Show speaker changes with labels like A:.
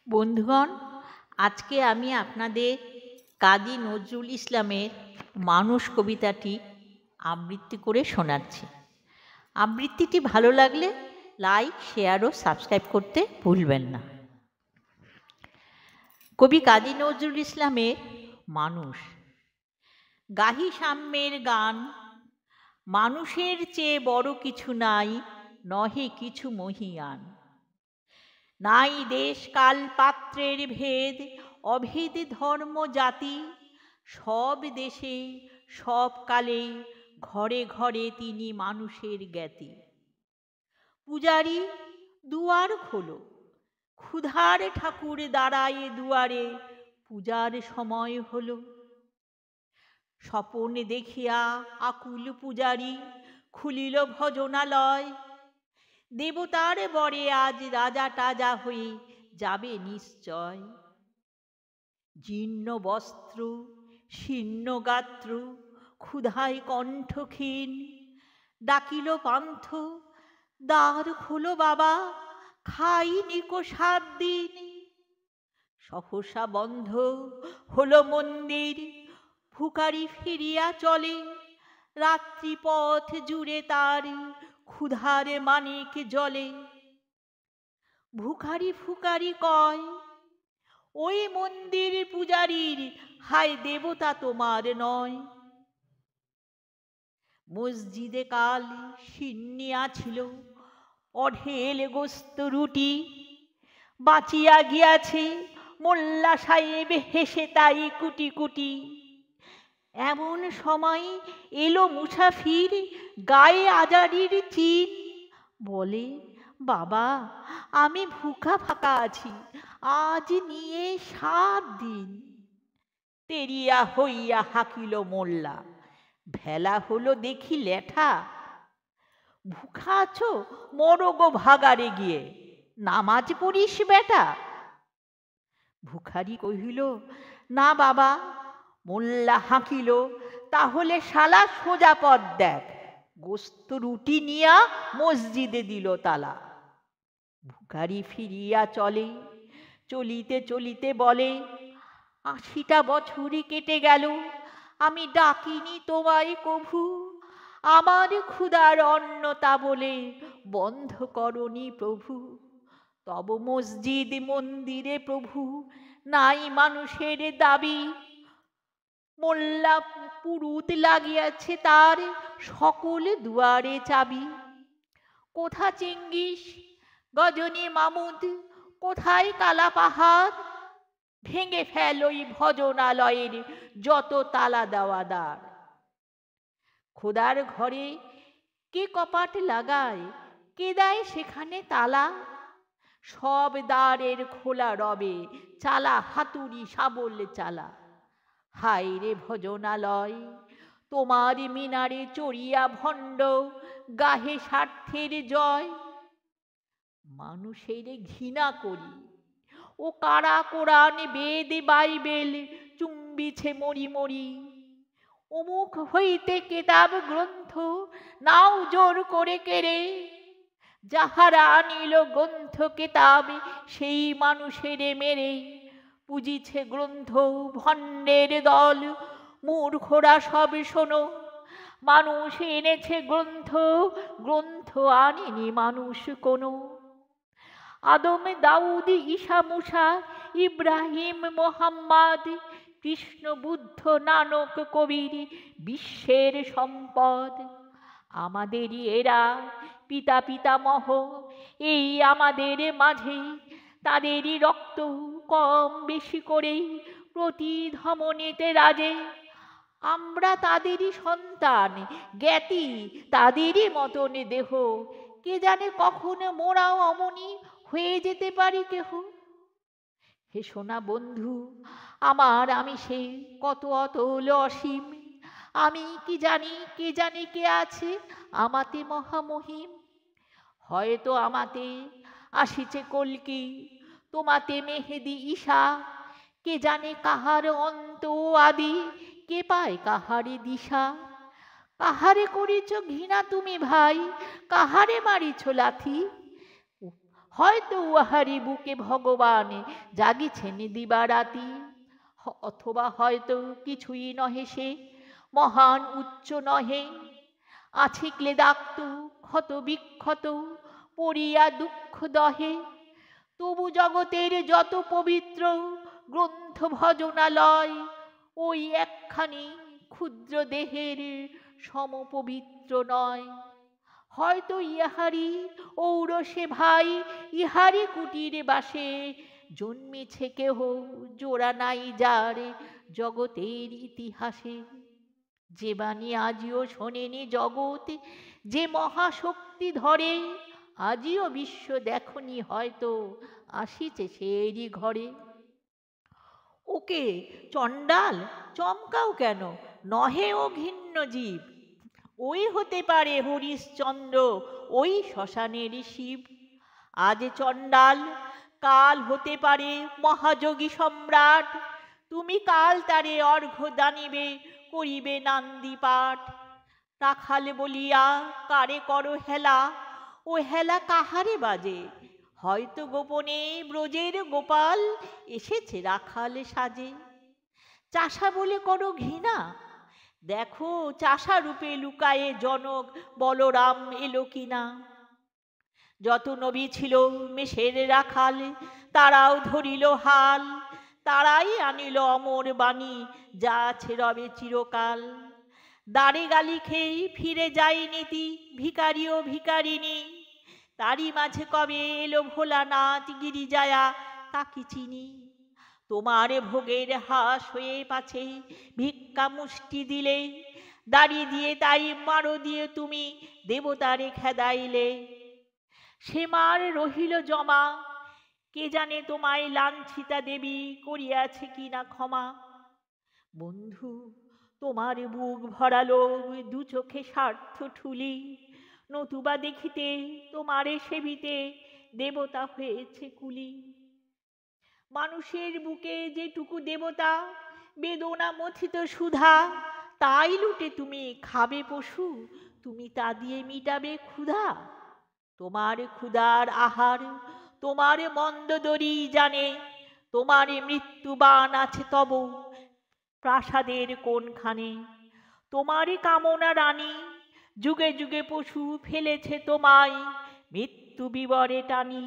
A: বন্ধুগণ, আজকে আমি আপনাদের কাজী নজরুল ইসলামের মানুষ কবিতাটি আবৃত্তি করে শোনাচ্ছি। আবৃত্তিটি ভালো লাগলে লাইক, শেয়ার ও সাবস্ক্রাইব করতে ভুলবেন না। কবি কাজী নজরুল ইসলামের মানুষ। গাহি সাম্যের গান, মানুষের চেয়ে বড় কিছু নাই, নহে কিছু মহিয়ান। নাই দেশ কাল পাত্রের ভেদ, অভেদ ধর্ম জাতি, সব দেশে সব কালে ঘরে ঘরে তিনি মানুষের জ্ঞাতি। পূজারি দুয়ার খোলো, ক্ষুধার ঠাকুর দাঁড়ায় দুয়ারে, পূজার সময় হলো। স্বপন দেখিয়া আকুল পূজারি খুলিল ভজনালয়, দেবতার বরে আজ রাজা টাজা হয়ে যাবে নিশ্চয়। জীর্ণ বস্ত্র, শীর্ণ গাত্র, ক্ষুধায় কণ্ঠ ক্ষীণ, ডাকিল পান্থ, দ্বার খোলো বাবা, খাইনি কো 7 দিন। সহসা বন্ধ হলো মন্দির, ফুকারি ফিরিয়া চলে, রাত্রি পথ জুড়ে তার ক্ষুধার মানিক জলে। ভুখারি ফুকারি কয়, ওই মন্দির পূজারীর, হায় দেবতা তোমার নয়। মসজিদে কাল সিন্নিয়া ছিল, অঢেল গোস্ত রুটি, বাঁচিয়া গিয়াছে মোল্লা সাহেব হেসে তাই কুটি কুটি। এমন সময় এলো মুসাফির, গায়ে আজারির চিন, বলে বাবা আমি ভুখা ফাঁকা আছি, আজ নিয়ে 7 দিন। তেরিয়া হইয়া হাকিল মোল্লা, ভেলা হলো দেখি লেঠা, ভুখা আছো মরো গো ভাগারে গিয়ে, নামাজ পড়িস বেটা। ভুখারি কহিল, না বাবা। মোল্লা হাঁকিল, তাহলে শালা সোজা পথ দেখ। গোস্ত রুটি নিয়া মসজিদে দিল তালা। ভুখারি ফিরিয়া চলে, চলিতে চলিতে বলে, 80টা বছরই কেটে গেল, আমি ডাকিনি তোমায় কভু, আমার ক্ষুধার অন্নতা বলে বন্ধ করনি প্রভু। তব মসজিদ মন্দিরে প্রভু নাই মানুষের দাবি, মোল্লা পুরুত লাগিয়াছে তার সকল দুয়ারে চাবি। কোথা চেঙ্গিস, গজনী মামুদ, কোথায় কালা পাহাড়, ভেঙে ফেল ওই ভজনালয়ের যত তালা দেওয়া দ্বার। খোদার ঘরে কে কপাট লাগায়, কে দেয় সেখানে তালা, সব দ্বারের খোলা রবে, চালা হাতুড়ি শাবল চালা। হায় রে ভজনালয়, তোমার মিনারে চড়িয়া ভণ্ড গাহে স্বার্থের জয়। মানুষের ঘৃণা করি, ও কারা কোরআন বেদ বাইবেল চুম্বিছে মরি মরি। অমুক হইতে কেতাব গ্রন্থ নাও জোর করে কেড়ে, যাহারা আনিল গ্রন্থ কেতাব সেই মানুষের মেরে। পুজিছে গ্রন্থ ভণ্ডের দল, মূর্খরা সব শোনো, মানুষ এনেছে গ্রন্থ, গ্রন্থ আনেনি মানুষ কোনো। আদম দাউদ ঈসা মুসা ইব্রাহিম মোহাম্মদ, কৃষ্ণ বুদ্ধ নানক কবির বিশ্বের সম্পদ। আমাদেরই এরা পিতা পিতামহ, এই আমাদের মাঝে তাদেরই রক্ত কম বেশি করে প্রতি ধমনীতে রাজে। আমরা তাদেরই সন্তান, জ্ঞাতি তাদেরই মতন দেহ, কে জানে কখন মোরাও অমনি হয়ে যেতে পারি কেহ। হে সোনা বন্ধু আমার, আমি সে কত অতল অসীম, আমি কি জানি কে জানে কে আছে আমাতে মহামহিম। হয়তো আমাতে আসিছে কল্কি, তোমাতে মেহেদি ঈশা, কে জানে কাহার অন্ত আদি, কে পায় কাহারে দিশা। কাহারে করিছ ঘৃণা তুমি ভাই, কাহারে মারিছ লাথি, হয়তো উহারি বুকে ভগবান জাগিছেন দিবারাতি, অথবা হয়তো কিছুই নহে সে, মহান উচ্চ নহে, আছে ক্লেদাক্ত ক্ষত বিক্ষত, পড়িয়া দুঃখ দহে। তবু জগতের যত পবিত্র গ্রন্থ ভজনালয়, ওই একখানি ক্ষুদ্র দেহের সমপবিত্র নয়। হয়তো ইহারি ঔরসে ভাই, ইহারি কুটির বাসে জন্মেছে কেহ জোড়া নাই যার জগতের ইতিহাসে। যে বাণী আজিও শোনেনি জগৎ, যে মহাশক্তি ধরে, আজিও বিশ্ব দেখনি হয়তো আসিছে সেরই ঘরে। ওকে চণ্ডাল, চমকাও কেন? নহে ও ঘিন্ন জীব, ওই হতে পারে হরিশ্চন্দ্র, ওই শ্মশানের শিব। আজ চণ্ডাল, কাল হতে পারে মহাযোগী সম্রাট, তুমি কাল তারে অর্ঘ্য দানিবে, করিবে নান্দি পাঠ। রাখাল বলিয়া কারে করো হেলা, ও হেলা কাহারে বাজে? হয়তো গোপনে ব্রজের গোপাল এসেছে রাখাল সাজে। চাষা বলে করো ঘৃণা, দেখো চাষা রূপে লুকায়ে জনক বলরাম এলো কিনা। যত নবী ছিল মেষের রাখাল, তারাও ধরিল হাল, তারাই আনিল অমর বাণী, যা আছে রবে চিরকাল। দাড়ে গালি খেয়ে ফিরে যায় নীতি, ভিখারি ও ভিখারিণী, তারই মাঝে কবে এলো ভোলানাথ গিরিজায়া, তাকি চিনি। তোমার ভোগের হাস হয়ে পাছে ভিক্ষা মুষ্টি দিলে, দাড়ি দিয়ে তাই মারো দিয়ে তুমি দেবতারে খেদাইলে। সে মার রহিল জমা, কে জানে তোমায় লাঞ্ছিতা দেবী করিয়াছে কিনা ক্ষমা। বন্ধু, তোমার বুক ভরালো দু চোখে স্বার্থ ঠুলি, নতুবা দেখিতে তোমারে সেবিতে দেবতা হয়েছে কুলি। মানুষের বুকে যেটুকু দেবতা, বেদনা মথিত সুধা, তাই লুটে তুমি খাবে পশু, তুমি তা দিয়ে মিটাবে ক্ষুধা। তোমার ক্ষুধার আহার তোমার মন্দোদরী জানে, তোমার মৃত্যুবাণ আছে তব প্রাসাদের কোনখানে। তোমার কামনা রানী যুগে যুগে পশু ফেলেছে তোমায় মৃত্যু বিবরে টানি।